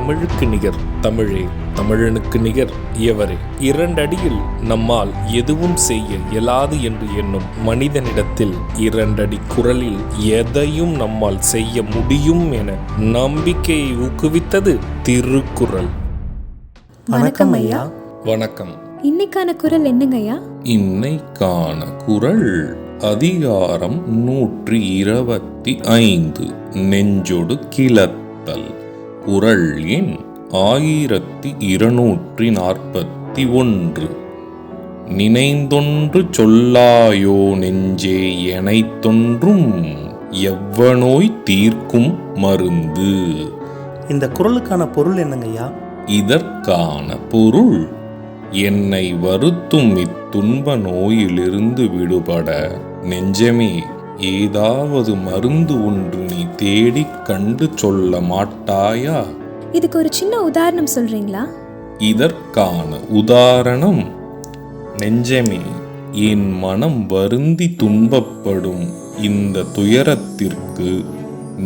தமிழுக்கு நிகர் தமிழே, தமிழனுக்கு நிகர் எவரே. 2 அடியில் நம்மால் எதுவும் செய்ய இயலாது என்று எண்ணும் மனிதனிடத்தில் 2 அடி குரலில் எதையும் நம்மால் செய்ய முடியும் என நம்பிக்கையை ஊக்குவித்தது திருக்குறள். வணக்கம் ஐயா. வணக்கம். இன்னைக்கான குறள் என்னங்க ஐயா? இன்னைக்கான குறள் அதிகாரம் 125 நெஞ்சொடு கிளத்தல். குறள் எண் 1241. நினைந்தொன்று சொல்லாயோ நெஞ்சே எனைத்தொன்றும் எவ்வநோய் தீர்க்கும் மருந்து. இந்த குறளுக்கான பொருள் என்னங்க ஐயா? இதற்கான பொருள், என்னை வருத்தும் இத்துன்ப நோயிலிருந்து விடுபட நெஞ்சமே ஏதாவது மருந்து ஒன்று நீ தேடிக் கண்டு சொல்ல மாட்டாயா? இதுக்கு ஒரு சின்ன உதாரணம் சொல்றீங்களா? இதற்கான உதாரணம், நெஞ்சமே, என் மனம் வருந்தி துன்பப்படும் இந்த துயரத்திற்கு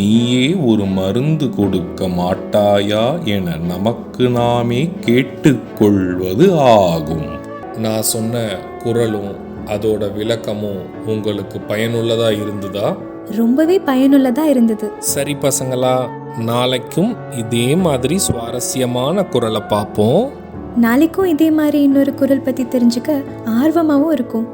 நீயே ஒரு மருந்து கொடுக்க மாட்டாயா என நமக்கு நாமே கேட்டுக்கொள்வது ஆகும். நான் சொன்ன குறளும் அதோட விளக்கமும் உங்களுக்கு பயனுள்ளதா இருந்ததா? ரொம்பவே பயனுள்ளதா இருந்தது. சரி பசங்களா, நாளைக்கும் இதே மாதிரி சுவாரஸ்யமான குறளை பார்ப்போம். நாளைக்கும் இதே மாதிரி இன்னொரு குறள் பத்தி தெரிஞ்சுக்க ஆர்வமாவும் இருக்கும்.